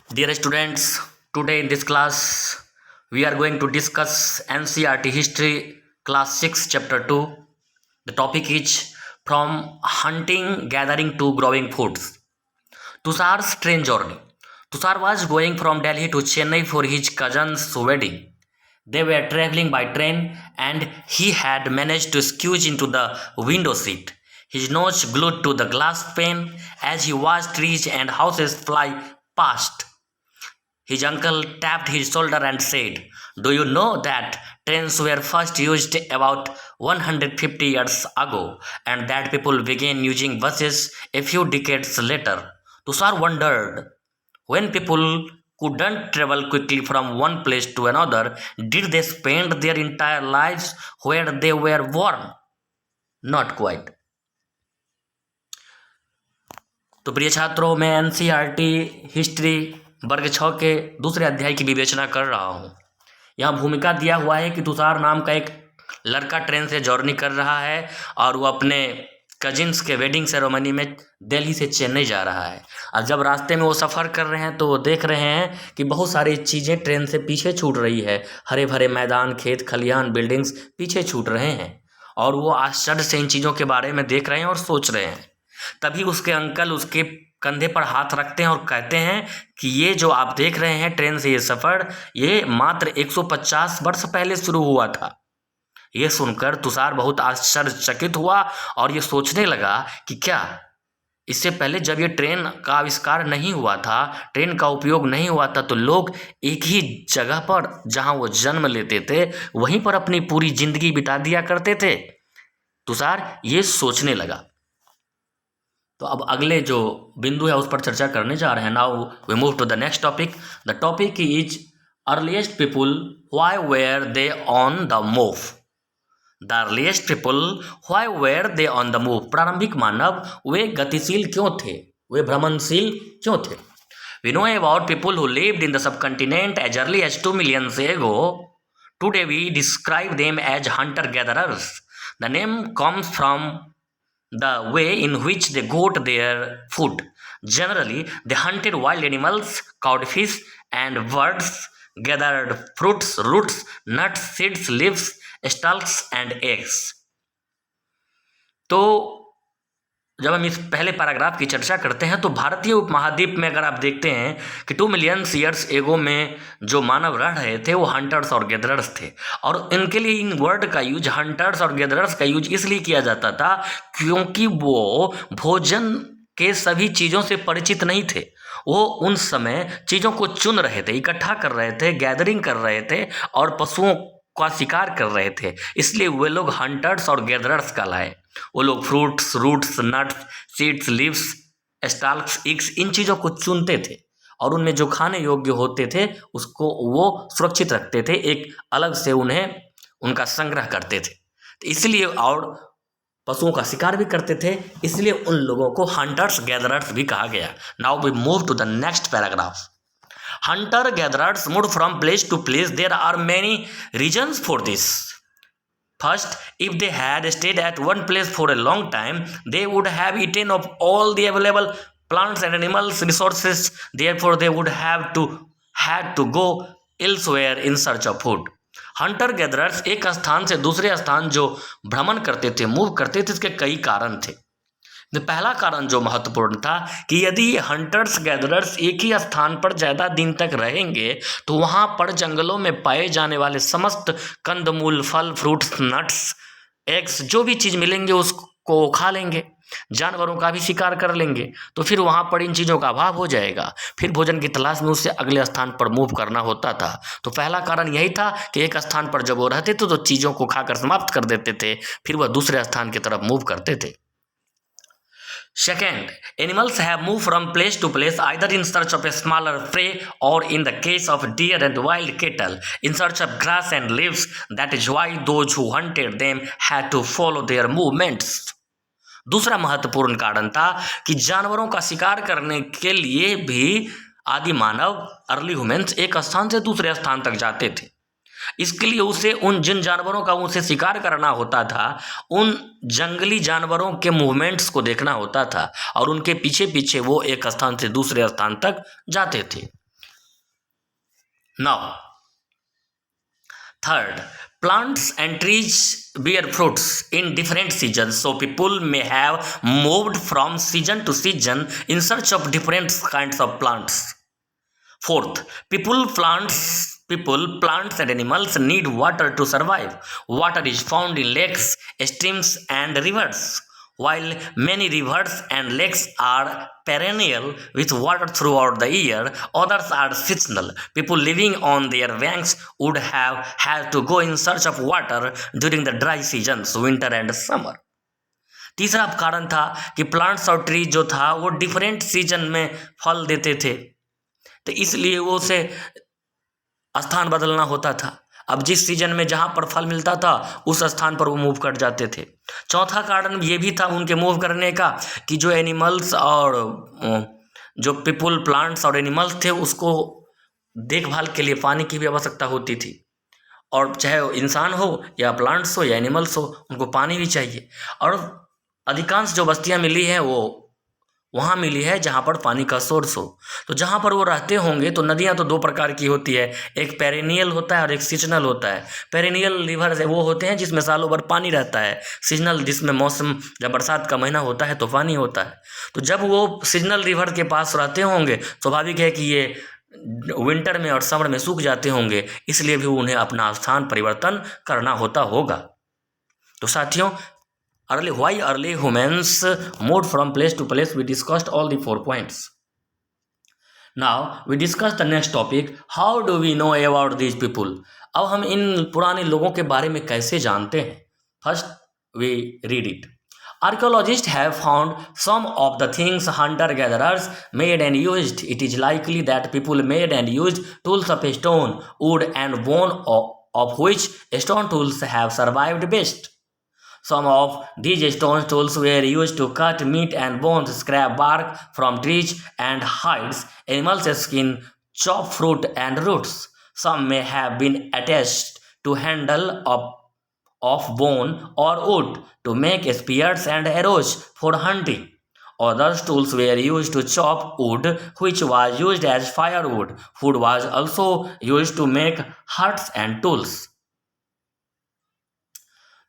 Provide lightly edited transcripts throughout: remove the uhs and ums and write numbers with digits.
Dear students, today in this class we are going to discuss NCERT History Class 6 Chapter 2. The topic is From Hunting Gathering to Growing Foods. Tushar's train journey. Tushar was going from Delhi to Chennai for his cousin's wedding. They were traveling by train and he had managed to squeeze into the window seat, his nose glued to the glass pane as he watched trees and houses fly past. His uncle tapped his shoulder and said, "Do you know that trains were first used about 150 years ago and that people began using buses a few decades later?" Tushar wondered, when people couldn't travel quickly from one place to another, did they spend their entire lives where they were born? Not quite. तो प्रिय छात्रों, मैं NCERT history वर्ग 6 के दूसरे अध्याय की विवेचना कर रहा हूँ। यहाँ भूमिका दिया हुआ है कि तुषार नाम का एक लड़का ट्रेन से जर्नी कर रहा है और वो अपने कजिन्स के वेडिंग सेरेमनी में दिल्ली से चेन्नई जा रहा है। और जब रास्ते में वो सफ़र कर रहे हैं तो वो देख रहे हैं कि बहुत सारी चीज़ें ट्रेन से पीछे छूट रही है। हरे भरे मैदान, खेत खलिहान, बिल्डिंग्स पीछे छूट रहे हैं और वो आश्चर्य से इन चीज़ों के बारे में देख रहे हैं और सोच रहे हैं। तभी उसके अंकल उसके कंधे पर हाथ रखते हैं और कहते हैं कि ये जो आप देख रहे हैं ट्रेन से ये सफ़र, ये मात्र 150 वर्ष पहले शुरू हुआ था। ये सुनकर तुषार बहुत आश्चर्यचकित हुआ और ये सोचने लगा कि क्या इससे पहले जब ये ट्रेन का आविष्कार नहीं हुआ था, ट्रेन का उपयोग नहीं हुआ था, तो लोग एक ही जगह पर जहां वो जन्म लेते थे वहीं पर अपनी पूरी जिंदगी बिता दिया करते थे। तुषार ये सोचने लगा। तो अब अगले जो बिंदु है उस पर चर्चा करने जा रहे हैं। Now we move to the next topic. The topic is earliest people, why were they on the move. The earliest people, why were they on the move. प्रारंभिक मानव वे गतिशील क्यों थे, वे भ्रमणशील क्यों थे। We know about people who lived in the subcontinent as early as 2 million ago. Today we describe them as hunter gatherers. The name comes from the way in which they got their food. Generally, they hunted wild animals, caught fish and birds, gathered fruits, roots, nuts, seeds, leaves, stalks and eggs. तो जब हम इस पहले paragraph की चर्चा करते हैं तो भारतीय उपमहाद्वीप में अगर आप देखते हैं कि 2 million years ago में जो मानव रह रहे थे वो हंटर्स और गैदरर्स थे। और इनके लिए इन वर्ड का यूज, हंटर्स और गैदरर्स का यूज इसलिए किया जाता था क्योंकि वो भोजन के सभी चीज़ों से परिचित नहीं थे। वो उन समय चीज़ों को चुन रहे थे, इकट्ठा कर रहे थे, गैदरिंग कर रहे थे और पशुओं का शिकार कर रहे थे। इसलिए वे लोग हंटर्स और गैदरर्स कहलाए। वो लोग fruits, roots, nuts, seeds, leaves, stalks, eggs इन चीज़ों को चुनते थे और उनमें जो खाने योग्य होते थे उसको वो सुरक्षित रखते थे, एक अलग से उन्हें उनका संग्रह करते थे। तो इसलिए और पशुओं का शिकार भी करते थे, इसलिए उन लोगों को हंटर्स गैदरर्स भी कहा गया। Now we move to the next paragraph. Hunter gatherers moved from place to place. There are many reasons for this. First, if they had stayed at one place for a long time, they would have eaten of all the available plants and animals resources. Therefore, they would have to go elsewhere in search of food. Hunter gatherers एक स्थान से दूसरे स्थान जो भ्रमण करते थे, move करते थे, इसके कई कारण थे। पहला कारण जो महत्वपूर्ण था कि यदि हंटर्स गैदरर्स एक ही स्थान पर ज़्यादा दिन तक रहेंगे तो वहाँ पर जंगलों में पाए जाने वाले समस्त कंदमूल, फल, फ्रूट्स, नट्स, एग्स जो भी चीज़ मिलेंगे उसको खा लेंगे, जानवरों का भी शिकार कर लेंगे। तो फिर वहाँ पर इन चीज़ों का अभाव हो जाएगा, फिर भोजन की तलाश में उससे अगले स्थान पर मूव करना होता था। तो पहला कारण यही था कि एक स्थान पर जब वो रहते थे तो चीज़ों को खाकर समाप्त कर देते थे, फिर वह दूसरे स्थान की तरफ मूव करते थे। Second, animals have moved from place to place either in search of a smaller prey or in the case of deer and wild cattle in search of grass and leaves. That is why those who hunted them had to follow their movements. दूसरा महत्वपूर्ण कारण था कि जानवरों का शिकार करने के लिए भी आदि मानव, अर्ली ह्यूमन्स, एक स्थान से दूसरे स्थान तक जाते थे। इसके लिए उसे उन जिन जानवरों का उसे शिकार करना होता था उन जंगली जानवरों के मूवमेंट्स को देखना होता था और उनके पीछे पीछे वो एक स्थान से दूसरे स्थान तक जाते थे। Now, third, plants and trees bear fruits in different seasons, so people may have moved from season to season in search of different kinds of plants. Fourth, plants, and animals need water to survive. Water is found in lakes, streams, and rivers. While many rivers and lakes are perennial with water throughout the year, others are seasonal. People living on their banks would have had to go in search of water during the dry seasons, winter and summer. तीसरा कारण था कि plants और tree जो था वो different season में फल देते थे, तो इसलिए वो उसे स्थान बदलना होता था। अब जिस सीजन में जहाँ पर फल मिलता था उस स्थान पर वो मूव कर जाते थे। चौथा कारण ये भी था उनके मूव करने का कि जो एनिमल्स और जो पीपल, प्लांट्स और एनिमल्स थे उसको देखभाल के लिए पानी की भी आवश्यकता होती थी, और चाहे वो इंसान हो या प्लांट्स हो या एनिमल्स हो, उनको पानी भी चाहिए। और अधिकांश जो बस्तियाँ मिली हैं वो वहाँ मिली है जहाँ पर पानी का सोर्स हो। तो जहाँ पर वो रहते होंगे तो नदियाँ तो दो प्रकार की होती है, एक पेरेनियल होता है और एक सीजनल होता है। पेरेनियल रिवर वो होते हैं जिसमें सालों भर पानी रहता है, सीजनल जिसमें मौसम जब बरसात का महीना होता है तो पानी होता है। तो जब वो सीजनल रिवर के पास रहते होंगे स्वाभाविक है कि ये विंटर में और समर में सूख जाते होंगे, इसलिए भी उन्हें अपना स्थान परिवर्तन करना होता होगा। तो साथियों, why early humans moved from place to place, we discussed all the 4 points. Now we discuss the next topic, how do we know about these people. अब हम इन पुराने लोगों के बारे में कैसे जानते हैं? First we read it. Archaeologists have found some of the things hunter-gatherers made and used. It is likely that people made and used tools of stone, wood and bone, of which stone tools have survived best. Some of these stone tools were used to cut meat and bones, scrape bark from trees and hides, animals' skin, chop fruit and roots. Some may have been attached to handle of bone or wood to make spears and arrows for hunting. Other tools were used to chop wood, which was used as firewood. Wood was also used to make huts and tools.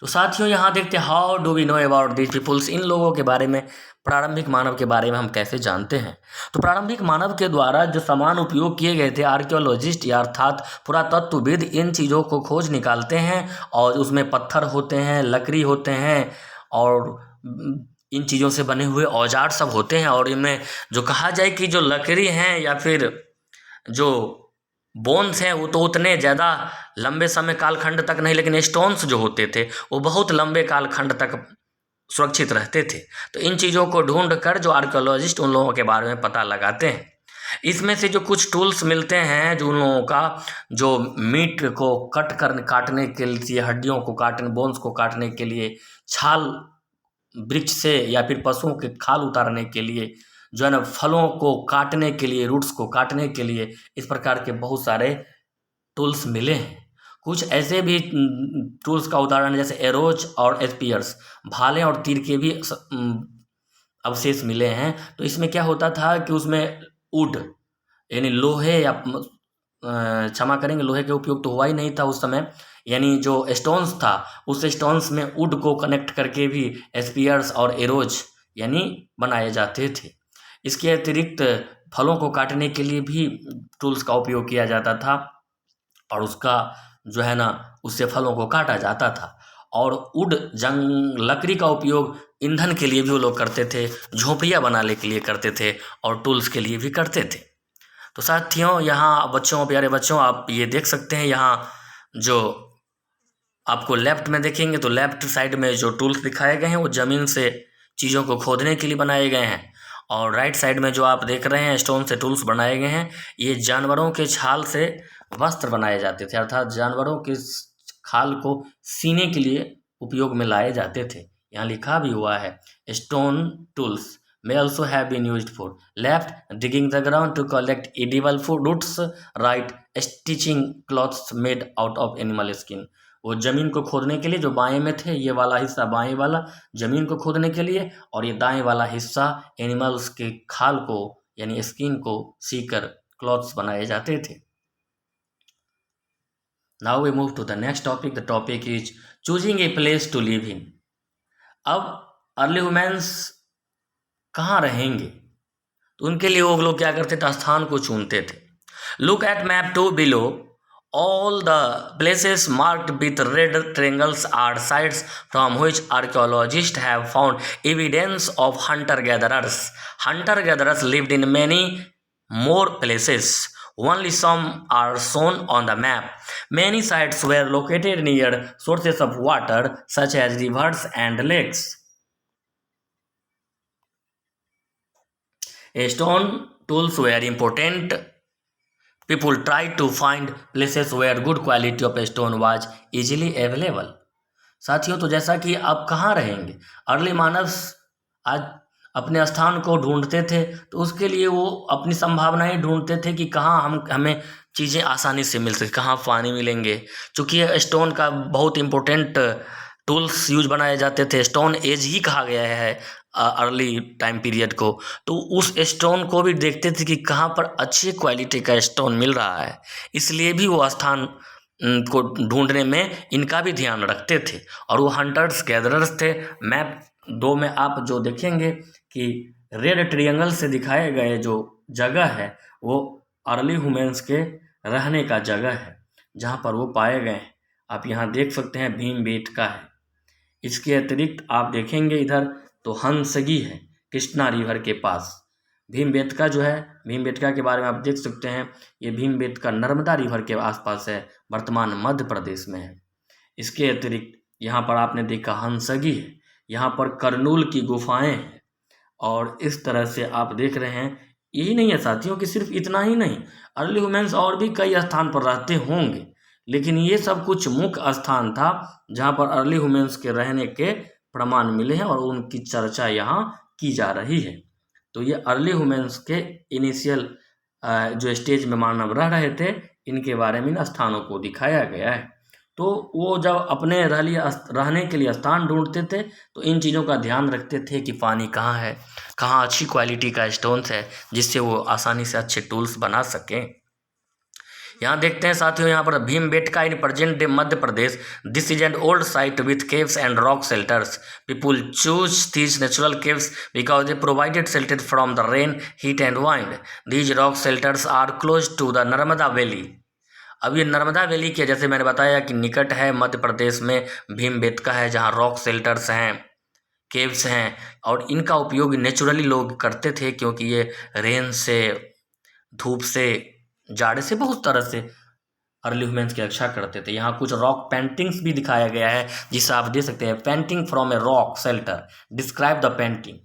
तो साथियों, यहाँ देखते हैं how do we know about this peoples, इन लोगों के बारे में, प्रारंभिक मानव के बारे में हम कैसे जानते हैं। तो प्रारंभिक मानव के द्वारा जो सामान उपयोग किए गए थे, आर्कियोलॉजिस्ट या अर्थात पुरातत्वविद इन चीज़ों को खोज निकालते हैं, और उसमें पत्थर होते हैं, लकड़ी होते हैं, और इन चीज़ों से बने हुए औजार सब होते हैं। और इनमें जो कहा जाए कि जो लकड़ी हैं या फिर जो बोन्स हैं वो तो उतने ज़्यादा लंबे समय कालखंड तक नहीं, लेकिन स्टोन्स जो होते थे वो बहुत लंबे कालखंड तक सुरक्षित रहते थे। तो इन चीज़ों को ढूंढ कर जो आर्कियोलॉजिस्ट उन लोगों के बारे में पता लगाते हैं। इसमें से जो कुछ टूल्स मिलते हैं जो उन लोगों का, जो मीट को काटने के लिए, हड्डियों को काटने, बोन्स को काटने के लिए, छाल वृक्ष से या फिर पशुओं के खाल उतारने के लिए, जो है ना फलों को काटने के लिए, रूट्स को काटने के लिए, इस प्रकार के बहुत सारे टूल्स मिले हैं। कुछ ऐसे भी टूल्स का उदाहरण जैसे एरोज और स्पीयर्स, भाले और तीर के भी अवशेष मिले हैं। तो इसमें क्या होता था कि उसमें वुड यानी लोहे, या क्षमा करेंगे लोहे के उपयोग तो हुआ ही नहीं था उस समय, यानी जो स्टोन्स था उस स्टोन्स में वुड को कनेक्ट करके भी स्पीयर्स और एरोज यानी बनाए जाते थे। इसके अतिरिक्त फलों को काटने के लिए भी टूल्स का उपयोग किया जाता था, और उसका जो है ना उससे फलों को काटा जाता था। और वुड लकड़ी का उपयोग ईंधन के लिए भी वो लोग करते थे, झोपड़ियाँ बनाने के लिए करते थे, और टूल्स के लिए भी करते थे। तो साथियों, यहाँ बच्चों, प्यारे बच्चों, आप ये देख सकते हैं, यहाँ जो आपको लेफ्ट में देखेंगे तो लेफ्ट साइड में जो टूल्स दिखाए गए हैं वो ज़मीन से चीज़ों को खोदने के लिए बनाए गए हैं, और राइट साइड में जो आप देख रहे हैं स्टोन से टूल्स बनाए गए हैं, ये जानवरों के छाल से वस्त्र बनाए जाते थे, अर्थात जानवरों के खाल को सीने के लिए उपयोग में लाए जाते थे। यहाँ लिखा भी हुआ है stone tools may also have been used for left digging the ground to collect edible food roots, right stitching cloths made out of animal skin। वो ज़मीन को खोदने के लिए जो बाएं में थे, ये वाला हिस्सा बाएं वाला ज़मीन को खोदने के लिए, और ये दाएं वाला हिस्सा एनिमल्स के खाल को यानी स्किन को सीकर क्लॉथ्स बनाए जाते थे। Now we move to the next topic. The topic is choosing a place to live in. अब अर्ली ह्यूमन्स कहाँ रहेंगे, तो उनके लिए वो लोग क्या करते थे, स्थान को चुनते थे. Look at map 2 below. All the places marked with red triangles are sites from which archaeologists have found evidence of hunter-gatherers. Hunter-gatherers lived in many more places. Only some are shown on the map. Many sites were located near sources of water, such as rivers and lakes. Stone tools were important. People tried to find places where good quality of stone was easily available. साथियों, तो जैसा कि आप कहाँ रहेंगे, early मानव आज अपने स्थान को ढूंढते थे, तो उसके लिए वो अपनी संभावनाएं ढूंढते थे कि कहाँ हमें चीज़ें आसानी से मिल सके, कहाँ पानी मिलेंगे. चूँकि स्टोन का बहुत इम्पोर्टेंट टूल्स यूज बनाए जाते थे, स्टोन एज ही कहा गया है अर्ली टाइम पीरियड को, तो उस स्टोन को भी देखते थे कि कहाँ पर अच्छी क्वालिटी का स्टोन मिल रहा है. इसलिए भी वो स्थान को ढूंढने में इनका भी ध्यान रखते थे. और वो हंटर्स गैदरर्स थे. मैप 2 में आप जो देखेंगे कि रेड ट्रायंगल से दिखाए गए जो जगह है वो अर्ली ह्यूमन्स के रहने का जगह है, जहाँ पर वो पाए गए हैं. आप यहाँ देख सकते हैं भीमबेटका है. इसके अतिरिक्त आप देखेंगे इधर तो हंसगी है कृष्णा रिवर के पास. भीमबेटका जो है, भीमबेटका के बारे में आप देख सकते हैं, ये भीमबेटका नर्मदा रिवर के आसपास है, वर्तमान मध्य प्रदेश में है. इसके अतिरिक्त यहाँ पर आपने देखा हंसगी है, यहाँ पर करनूल की गुफाएं हैं. और इस तरह से आप देख रहे हैं. यही नहीं है साथियों कि सिर्फ इतना ही नहीं, अर्ली ह्यूमन्स और भी कई स्थान पर रहते होंगे, लेकिन ये सब कुछ मुख्य स्थान था जहाँ पर अर्ली ह्यूमन्स के रहने के प्रमाण मिले हैं और उनकी चर्चा यहाँ की जा रही है. तो ये अर्ली ह्यूमन्स के इनिशियल जो स्टेज में मानव रह रहे थे, इनके बारे में इन स्थानों को दिखाया गया है. तो वो जब अपने रहने के लिए स्थान ढूंढते थे तो इन चीज़ों का ध्यान रखते थे कि पानी कहाँ है, कहाँ अच्छी क्वालिटी का स्टोन्स है, जिससे वो आसानी से अच्छे टूल्स बना सकें. यहाँ देखते हैं साथियों, यहाँ पर Bhimbetka in present day Madhya Pradesh. This is an old site with caves and rock shelters. People choose these natural caves because they provided shelter from the rain, heat and wind. These rock shelters are close to the Narmada valley. अब ये Narmada valley के, जैसे मैंने बताया कि निकट है, मध्य प्रदेश में भीमबेटका है जहाँ रॉक शेल्टर्स हैं, केव्स हैं, और इनका उपयोग नेचुरली लोग करते थे क्योंकि ये रेन से, धूप से, जाड़े से, बहुत तरह से अर्ली ह्यूमन्स की रक्षा करते थे. यहाँ कुछ रॉक पेंटिंग्स भी दिखाया गया है जिसे आप देख सकते हैं. Painting from a rock shelter describe the painting.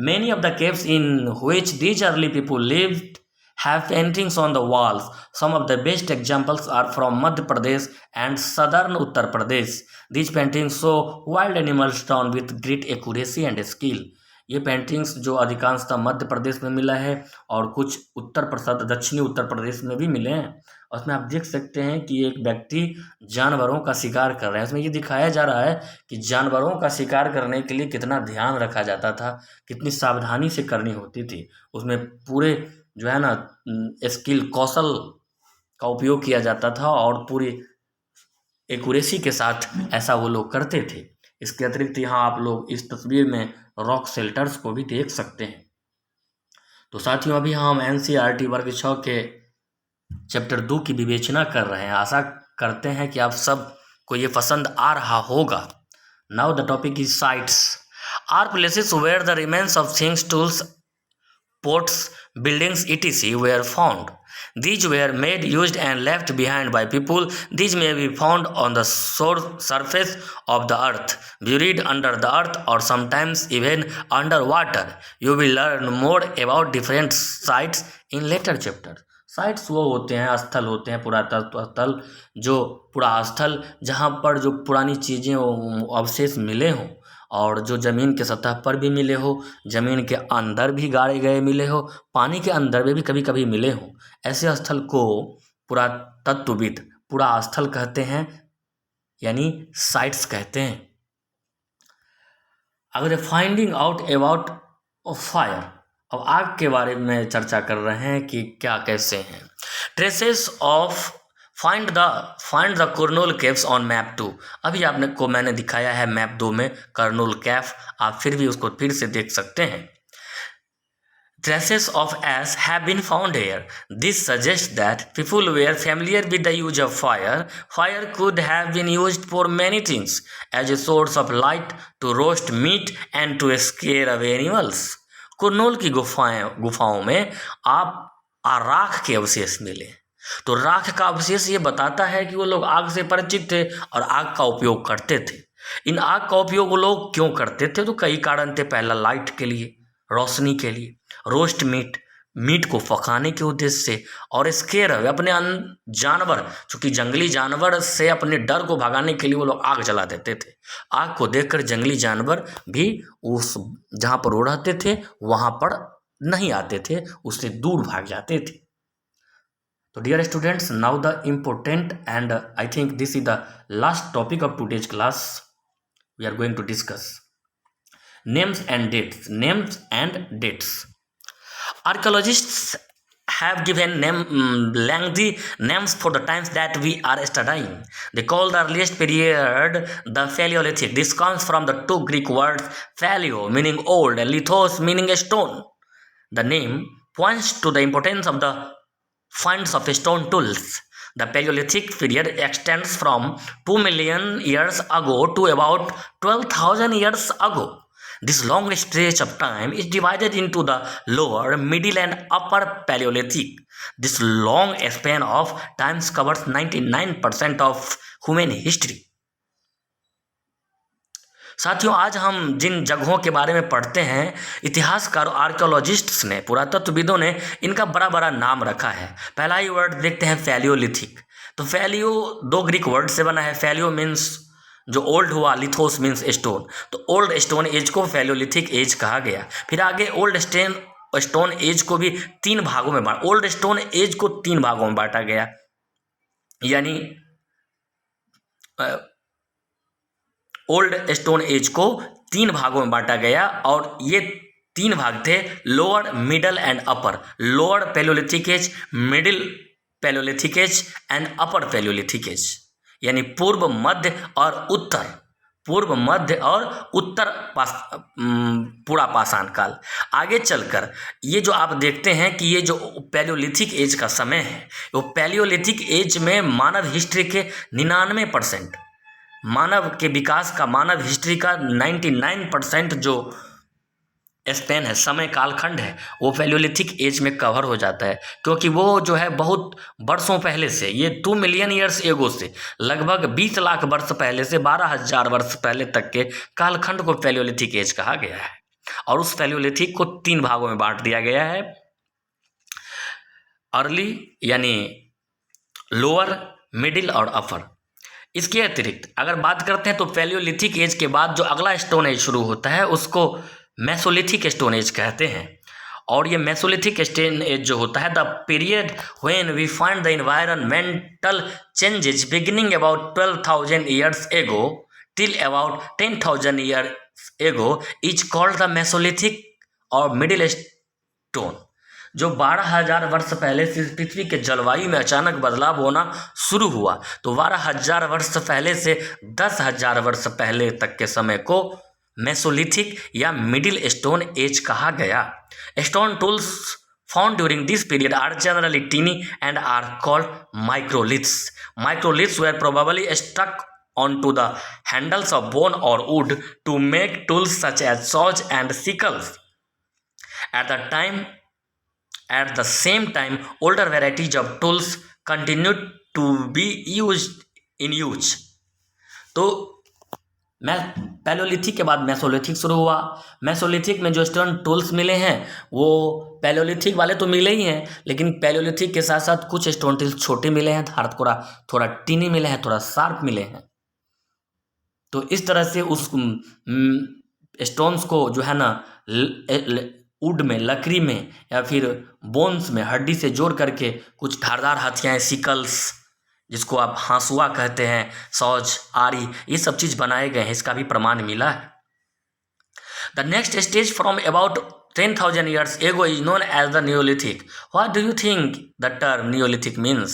Many of the caves in which these early people lived have paintings on the walls. Some of the best examples are from Madhya Pradesh and southern Uttar Pradesh. These paintings show wild animals drawn with great accuracy and skill. ये paintings जो अधिकांशतः मध्य प्रदेश में मिला है और कुछ दक्षिणी उत्तर प्रदेश में भी मिले हैं. उसमें आप देख सकते हैं कि एक व्यक्ति जानवरों का शिकार कर रहा है. उसमें ये दिखाया जा रहा है कि जानवरों का शिकार करने के लिए कितना ध्यान रखा जाता था, कितनी सावधानी से करनी होती थी. उसमें पूरे जो है ना स्किल, कौशल का उपयोग किया जाता था और पूरी एक्यूरेसी के साथ ऐसा वो लोग करते थे. इसके अतिरिक्त यहाँ आप लोग इस तस्वीर में रॉक शेल्टर्स को भी देख सकते हैं. तो साथियों, अभी हम NCERT वर्ग 6 के चैप्टर 2 की विवेचना कर रहे हैं. आशा करते हैं कि आप सब को ये पसंद आ रहा होगा. Now the topic is sites. Are places where the remains of things, tools, pots, buildings, etc. were found. These were made, used and left behind by people. These may be found on the surface of the earth, buried under the earth, or sometimes even underwater. You will learn more about different sites in later chapter. Sites वो होते हैं, स्थल होते हैं, पुरातत्व स्थल, जो पुरा स्थल जहाँ पर जो पुरानी चीज़ें अवशेष मिले हों और जो ज़मीन के सतह पर भी मिले हो, ज़मीन के अंदर भी गाड़े गए मिले हो, पानी के अंदर में भी कभी कभी मिले हो, ऐसे स्थल को पुरातत्वविद पुरा स्थल कहते हैं, यानी साइट्स कहते हैं. अगर फाइंडिंग आउट अबाउट फायर, अब आग के बारे में चर्चा कर रहे हैं कि क्या कैसे हैं. Traces of find the Kurnool caves on map 2। अभी आपने को मैंने दिखाया है मैप 2 में कुरनूल केव, आप फिर भी उसको फिर से देख सकते हैं। Traces of ash have been found here. This suggests that people were familiar with the use of fire. Fire could have been used for many things, as a source of light, to roast meat, and to scare away animals. Kurnool की गुफाओं में आप राख के अवशेष मिले। तो राख का अवशेष ये बताता है कि वो लोग आग से परिचित थे और आग का उपयोग करते थे। इन आग का उपयोग वो लोग क्यों करते थे? तो कई कारण थे। पहला, लाइट के लिए, रोशनी के लिए, रोस्ट मीट को पकाने के उद्देश्य से, और स्केयर अपने जानवर, चूंकि जंगली जानवर से अपने डर को भगाने के लिए वो लोग आग जला देते थे। आग को देखकर जंगली जानवर भी उस जहाँ पर वो रहते थे वहाँ पर नहीं आते थे, उससे दूर भाग जाते थे। तो dear students, now the important and I think this is the last topic of today's class we are going to discuss names and dates. Archaeologists have given lengthy names for the times that we are studying. They call the earliest period the Paleolithic. This comes from the two Greek words paleo meaning old and lithos meaning a stone. The name points to the importance of the finds of stone tools. The Paleolithic period extends from 2 million years ago to about 12,000 years ago. This long stretch of time is divided into the lower, middle and upper Paleolithic. This long span of time covers 99% of human history. साथियों, आज हम जिन जगहों के बारे में पढ़ते हैं, इतिहासकार आर्कियोलॉजिस्ट्स ने, पुरातत्वविदों ने इनका बड़ा बड़ा नाम रखा है। पहला ही वर्ड देखते हैं पैलियोलिथिक। तो पैलियो दो ग्रीक वर्ड से बना है। पैलियो मीन्स जो ओल्ड हुआ, लिथोस मीन्स स्टोन। तो ओल्ड स्टोन एज को पैलियोलिथिक एज कहा गया। फिर आगे ओल्ड स्टोन एज को भी तीन भागों में बांटा, ओल्ड स्टोन एज को तीन भागों में बांटा गया। यानी ओल्ड स्टोन एज को तीन भागों में बांटा गया और ये तीन भाग थे lower, middle and upper. Lower palaeolithic age, middle palaeolithic age and upper palaeolithic age, यानी पूर्व, मध्य और उत्तर। पूर्व, मध्य और उत्तर पूरा पाषाण काल। आगे चलकर ये जो आप देखते हैं कि ये जो पैलियोलिथिक एज का समय है, वो पैलियोलिथिक एज में मानव हिस्ट्री के 99%, मानव के विकास का, मानव हिस्ट्री का 99% जो स्पेन है, समय कालखंड है, वो पैलियोलिथिक एज में कवर हो जाता है। क्योंकि वो जो है बहुत वर्षों पहले से, ये 2 मिलियन ईयर्स एगो से, लगभग 20 लाख वर्ष पहले से 12,000 वर्ष पहले तक के कालखंड को पैलियोलिथिक एज कहा गया है। और उस पैलियोलिथिक को तीन भागों में बांट दिया गया है। अर्ली यानी लोअर, मिडिल और अपर। इसके अतिरिक्त अगर बात करते हैं तो पैलियोलिथिक एज के बाद जो अगला स्टोन एज शुरू होता है उसको मेसोलिथिक स्टोन एज कहते हैं। और ये मेसोलिथिक स्टोन एज जो होता है, the period when we find the environmental changes beginning about 12,000 years ago till about 10,000 years ago is called the mesolithic और मिडिल स्टोन। जो 12,000 वर्ष पहले से पृथ्वी के जलवायु में अचानक बदलाव होना शुरू हुआ, तो 12,000 वर्ष पहले से 10,000 वर्ष पहले तक के समय को मेसोलिथिक या मिडिल स्टोन एज कहा गया। Stone tools found during this period are generally tiny and are called microliths. Microliths were probably stuck onto the handles of bone or wood to make tools such as saws and sickles. At the same time, older varieties of tools continued to be in use. तो Palaeolithic के बाद Mesolithic शुरू हुआ। Mesolithic में जो stone tools मिले हैं वो पैलियोलिथिक वाले तो मिले ही हैं, लेकिन पैलियोलिथिक के साथ साथ कुछ स्टोन टूल्स छोटे मिले हैं, थोड़ा टीनी मिले हैं, थोड़ा शार्प मिले हैं। तो इस तरह से उस स्टोन्स को जो है ना वुड में, लकड़ी में या फिर बोन्स में, हड्डी से जोड़ करके कुछ धारदार हथियार, सिकल्स जिसको आप हांसुआ कहते हैं, सौज, आरी, ये सब चीज़ बनाए गए हैं। इसका भी प्रमाण मिला है। The next stage from about 10,000 years ago is known as the Neolithic. What do you think the term Neolithic means?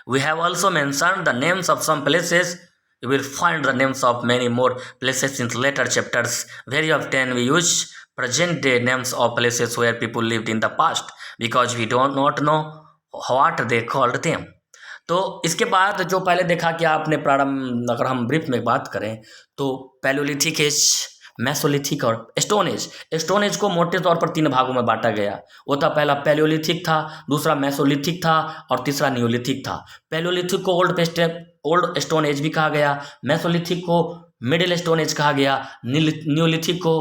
We have also mentioned the names of some places. You will find the names of many more places in later chapters. Very often we use present day names of places where people lived in the past because we do not know what they called them. तो इसके बाद जो पहले देखा कि आपने प्रारंभ, अगर हम ब्रीफ में बात करें तो पैलियोलिथिक एज, मेसोलिथिक और स्टोन एज। स्टोन एज को मोटे तौर पर 3 भागों में बांटा गया। वो था, पहला पैलियोलिथिक था, दूसरा मेसोलिथिक था और तीसरा न्यूलिथिक था। पैलियोलिथिक को ओल्ड स्टोन एज भी कहा गया, मेसोलिथिक को मिडिल स्टोन एज कहा गया, न्यूलिथिक को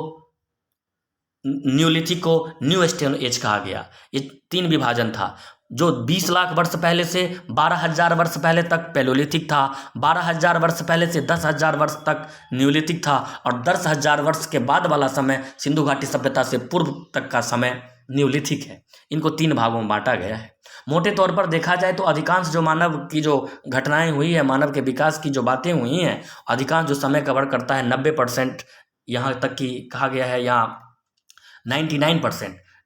न्यू स्टोन एज कहा गया। ये 3 विभाजन था। जो 20 लाख वर्ष पहले से 12,000 वर्ष पहले तक पैलियोलिथिक था, 12,000 वर्ष पहले से 10,000 वर्ष तक न्यूलिथिक था और 10,000 वर्ष के बाद वाला समय सिंधु घाटी सभ्यता से पूर्व तक का समय न्यूलिथिक है। इनको 3 भागों में बांटा गया है। मोटे तौर पर देखा जाए तो अधिकांश जो मानव की जो घटनाएं हुई है, मानव के विकास की जो बातें हुई हैं, अधिकांश जो समय कवर करता है 90%, यहाँ तक कि कहा गया है यहाँ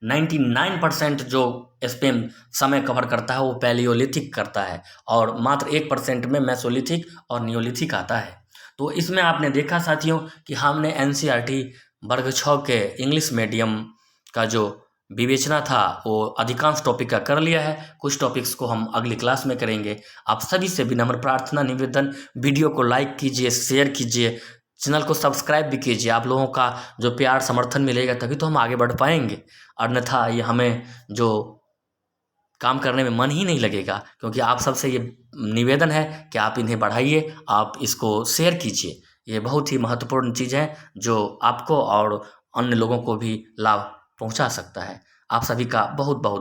99% जो स्पेन समय कवर करता है वो पैलियोलिथिक करता है और मात्र 1% में मेसोलिथिक और न्यूलिथिक आता है। तो इसमें आपने देखा साथियों कि हमने NCERT वर्ग 6 के इंग्लिश मीडियम का जो विवेचना था वो अधिकांश टॉपिक का कर लिया है। कुछ टॉपिक्स को हम अगली क्लास में करेंगे। आप सभी से विनम्र प्रार्थना निवेदन, वीडियो को लाइक कीजिए, शेयर कीजिए, चैनल को सब्सक्राइब भी कीजिए। आप लोगों का जो प्यार समर्थन मिलेगा तभी तो हम आगे बढ़ पाएंगे, अन्यथा ये हमें जो काम करने में मन ही नहीं लगेगा। क्योंकि आप सबसे ये निवेदन है कि आप इन्हें बढ़ाइए, आप इसको शेयर कीजिए। ये बहुत ही महत्वपूर्ण चीज़ है जो आपको और अन्य लोगों को भी लाभ पहुंचा सकता है। आप सभी का बहुत बहुत